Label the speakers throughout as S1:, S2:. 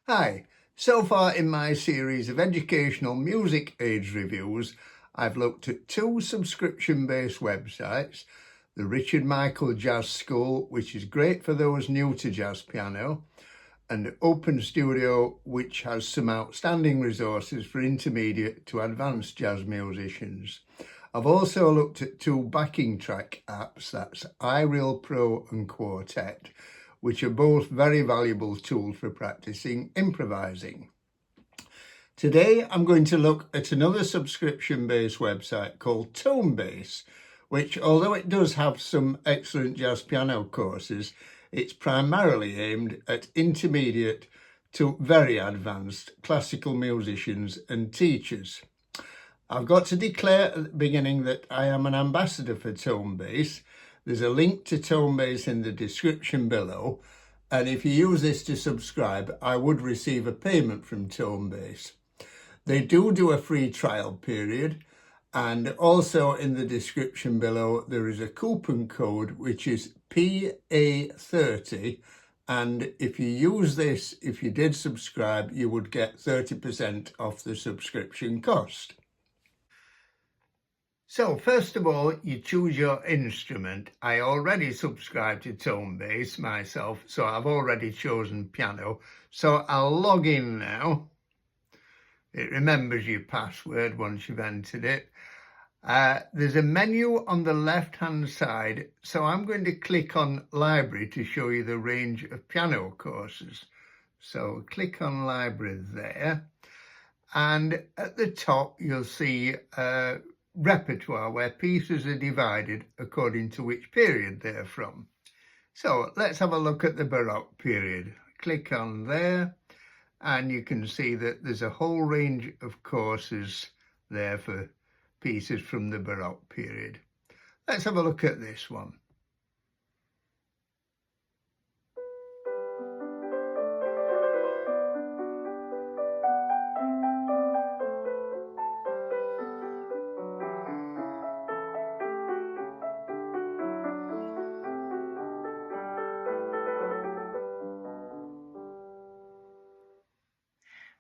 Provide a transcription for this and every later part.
S1: Hi, so far in my series of educational music aids reviews, I've looked at two subscription-based websites, the Richard Michael Jazz School, which is great for those new to jazz piano, and Open Studio, which has some outstanding resources for intermediate to advanced jazz musicians. I've also looked at two backing track apps, that's iReal Pro and Quartet, which are both very valuable tools for practicing improvising. Today I'm going to look at another subscription-based website called Tonebase, which, although it does have some excellent jazz piano courses, it's primarily aimed at intermediate to very advanced classical musicians and teachers. I've got to declare at the beginning that I am an ambassador for Tonebase. There's a link to Tonebase in the description below, and if you use this to subscribe, I would receive a payment from Tonebase. They do a free trial period, and also in the description below there is a coupon code which is PA30, and if you use this, if you did subscribe, you would get 30% off the subscription cost. So first of all, you choose your instrument. I already subscribe to Tonebase myself, so I've already chosen piano. So I'll log in now. It remembers your password once you've entered it. There's a menu on the left-hand side, so I'm going to click on Library to show you the range of piano courses. So click on Library there, and at the top you'll see repertoire where pieces are divided according to which period they're from. So let's have a look at the Baroque period. Click on there and you can see that there's a whole range of courses there for pieces from the Baroque period. Let's have a look at this one.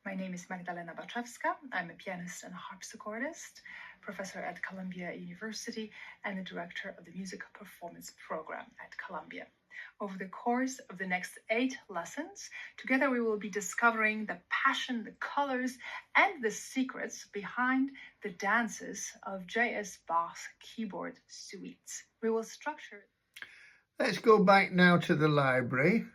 S2: My name is Magdalena Baczewska. I'm a pianist and harpsichordist, professor at Columbia University, and the director of the Music Performance Program at Columbia. Over the course of the next 8 lessons, together we will be discovering the passion, the colors, and the secrets behind the dances of J.S. Bach's keyboard suites. We will structure...
S1: Let's go back now to the library,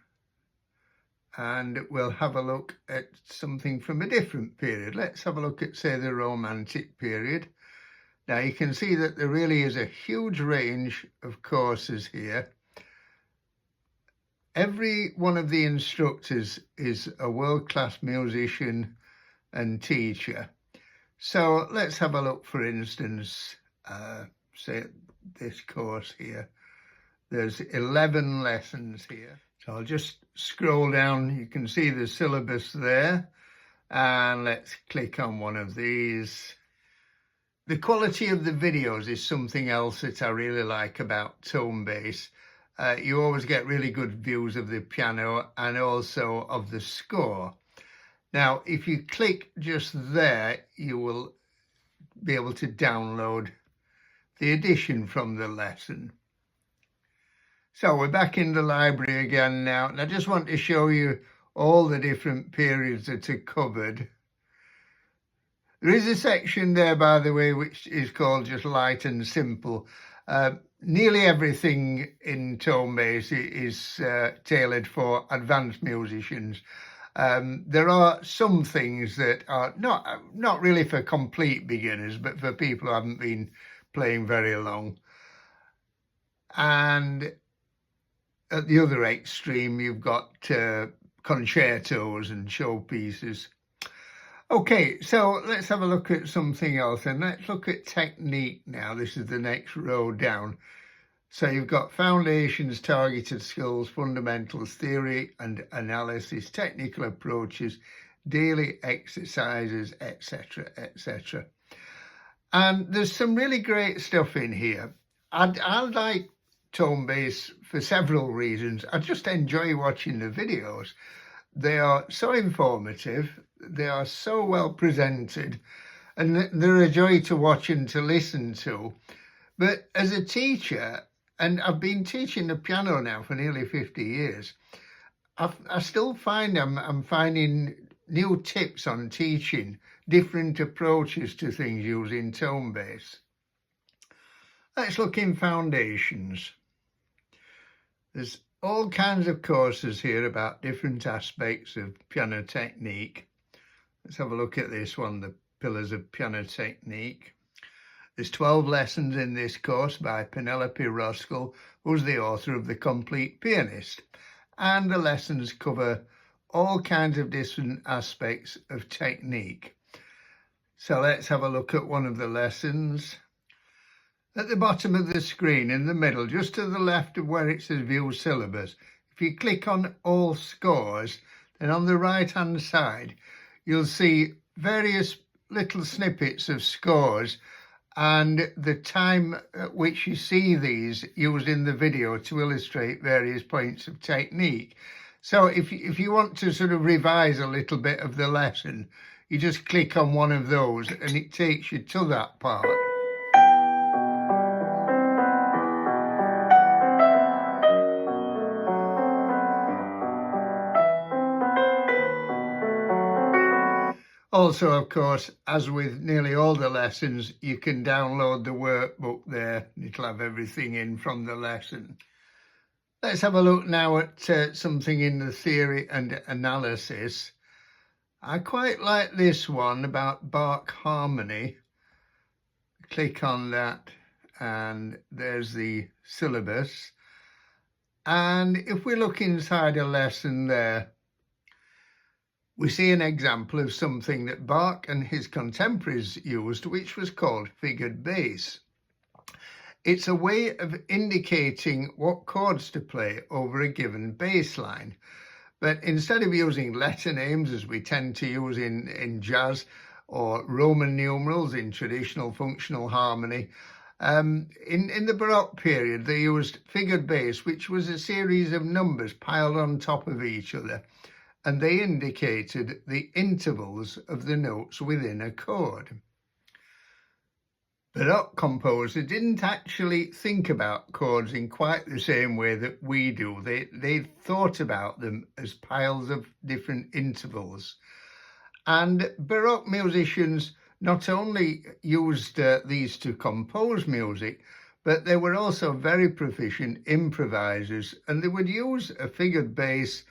S1: and we'll have a look at something from a different period. Let's have a look at, say, the Romantic period. Now you can see that there really is a huge range of courses here. Every one of the instructors is a world-class musician and teacher. So let's have a look, for instance, say this course here. There's 11 lessons here. So I'll just scroll down, you can see the syllabus there, and let's click on one of these. The quality of the videos is something else that I really like about Tonebase. You always get really good views of the piano and also of the score. Now, if you click just there, you will be able to download the edition from the lesson. So we're back in the library again now, and I just want to show you all the different periods that are covered. There is a section there, by the way, which is called just Light and Simple. Nearly everything in Tonebase is tailored for advanced musicians. There are some things that are not really for complete beginners, but for people who haven't been playing very long. And at the other extreme, you've got concertos and showpieces. Okay, so let's have a look at something else, and let's look at technique now. This is the next row down. So you've got foundations, targeted skills, fundamentals, theory and analysis, technical approaches, daily exercises, etc., etc. And there's some really great stuff in here. I like Tonebase for several reasons. I just enjoy watching the videos. They are so informative, they are so well presented, and they're a joy to watch and to listen to. But as a teacher, and I've been teaching the piano now for nearly 50 years, I still find I'm finding new tips on teaching, different approaches to things using Tonebase. Let's look in foundations. There's all kinds of courses here about different aspects of piano technique. Let's have a look at this one, the pillars of piano technique. There's 12 lessons in this course by Penelope Roskell, who's the author of The Complete Pianist. And the lessons cover all kinds of different aspects of technique. So let's have a look at one of the lessons. At the bottom of the screen, in the middle, just to the left of where it says View Syllabus, if you click on All Scores, then on the right-hand side, you'll see various little snippets of scores and the time at which you see these used in the video to illustrate various points of technique. So if you want to sort of revise a little bit of the lesson, you just click on one of those and it takes you to that part. Also, of course, as with nearly all the lessons, you can download the workbook there. It'll have everything in from the lesson. Let's have a look now at something in the theory and analysis. I quite like this one about Bach harmony. Click on that and there's the syllabus. And if we look inside a lesson there, we see an example of something that Bach and his contemporaries used, which was called figured bass. It's a way of indicating what chords to play over a given bass line. But instead of using letter names, as we tend to use in jazz, or Roman numerals in traditional functional harmony, in the Baroque period, they used figured bass, which was a series of numbers piled on top of each other, and they indicated the intervals of the notes within a chord. Baroque composers didn't actually think about chords in quite the same way that we do. They thought about them as piles of different intervals. And Baroque musicians not only used these to compose music, but they were also very proficient improvisers, and they would use a figured bass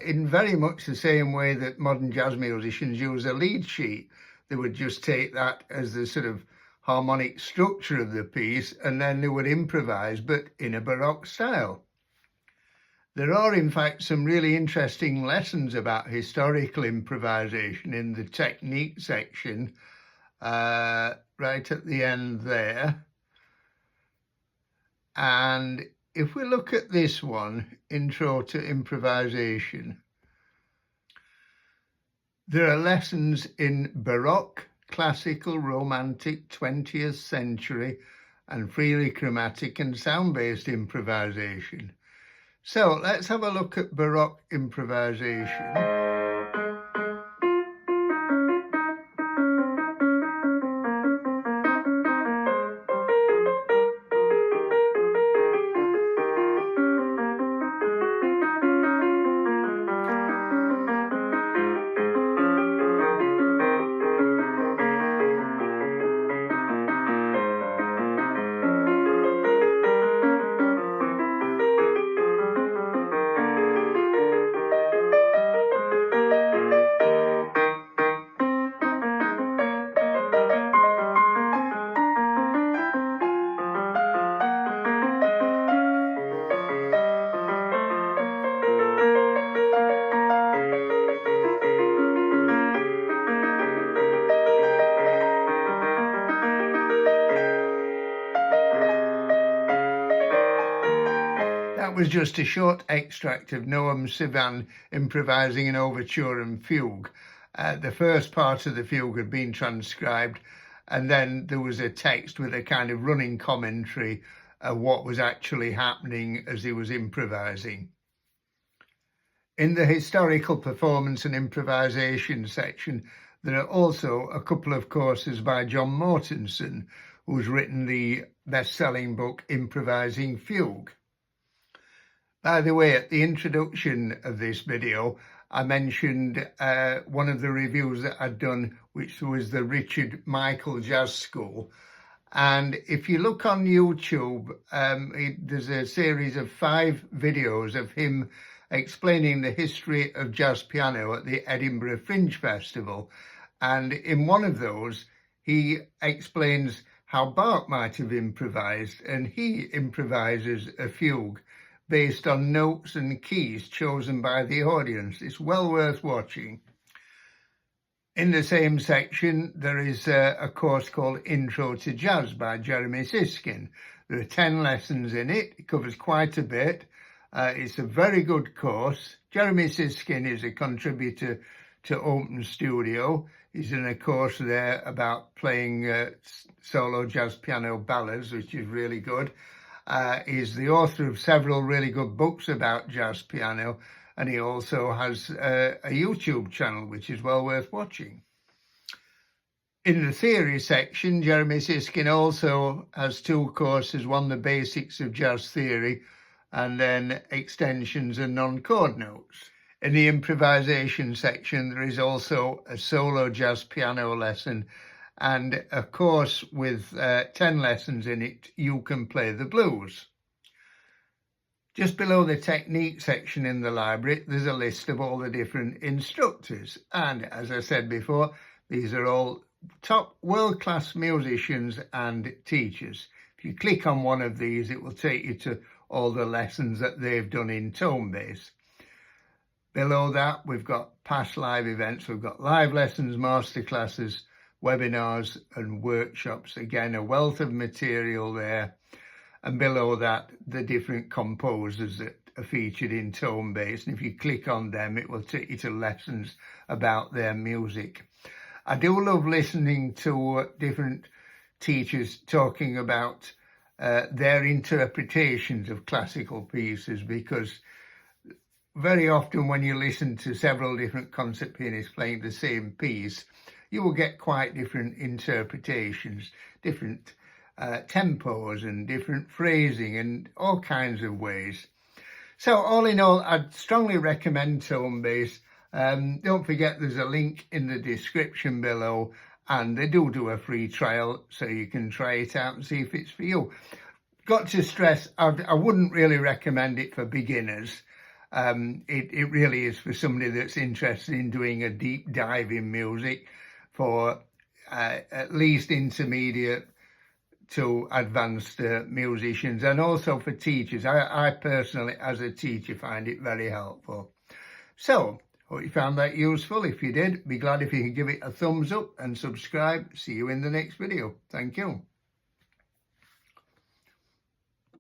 S1: in very much the same way that modern jazz musicians use a lead sheet. They would just take that as the sort of harmonic structure of the piece, and then they would improvise, but in a Baroque style. There are, in fact, some really interesting lessons about historical improvisation in the technique section, right at the end there. And if we look at this one, Intro to Improvisation, there are lessons in Baroque, classical, romantic, 20th century, and freely chromatic and sound-based improvisation. So let's have a look at Baroque improvisation. That was just a short extract of Noam Sivan improvising an overture and fugue. The first part of the fugue had been transcribed, and then there was a text with a kind of running commentary of what was actually happening as he was improvising. In the historical performance and improvisation section, there are also a couple of courses by John Mortensen, who's written the best-selling book Improvising Fugue. By the way, at the introduction of this video, I mentioned one of the reviews that I'd done, which was the Richard Michael Jazz School. And if you look on YouTube, there's a series of 5 videos of him explaining the history of jazz piano at the Edinburgh Fringe Festival. And in one of those, he explains how Bach might have improvised, and he improvises a fugue based on notes and keys chosen by the audience. It's well worth watching. In the same section, there is a course called Intro to Jazz by Jeremy Siskin. There are 10 lessons in it. It covers quite a bit. It's a very good course. Jeremy Siskin is a contributor to Open Studio. He's in a course there about playing solo jazz piano ballads, which is really good. He's the author of several really good books about jazz piano, and he also has a YouTube channel, which is well worth watching. In the theory section, Jeremy Siskin also has 2 courses, one the basics of jazz theory, and then extensions and non-chord notes. In the improvisation section, there is also a solo jazz piano lesson and a course with 10 lessons in it, You Can Play the Blues. Just below the technique section in the library, there's a list of all the different instructors. And as I said before, these are all top world-class musicians and teachers. If you click on one of these, it will take you to all the lessons that they've done in Tonebase. Below that, we've got past live events. We've got live lessons, masterclasses, webinars and workshops. Again, a wealth of material there. And below that, the different composers that are featured in Tonebase. And if you click on them, it will take you to lessons about their music. I do love listening to different teachers talking about their interpretations of classical pieces, because very often when you listen to several different concert pianists playing the same piece, you will get quite different interpretations, different tempos and different phrasing and all kinds of ways. So all in all, I'd strongly recommend Tonebase. Don't forget there's a link in the description below, and they do a free trial so you can try it out and see if it's for you. Got to stress, I wouldn't really recommend it for beginners. It really is for somebody that's interested in doing a deep dive in music, for at least intermediate to advanced musicians, and also for teachers. I personally, as a teacher, find it very helpful. So, hope you found that useful. If you did, be glad if you could give it a thumbs up and subscribe. See you in the next video. Thank you.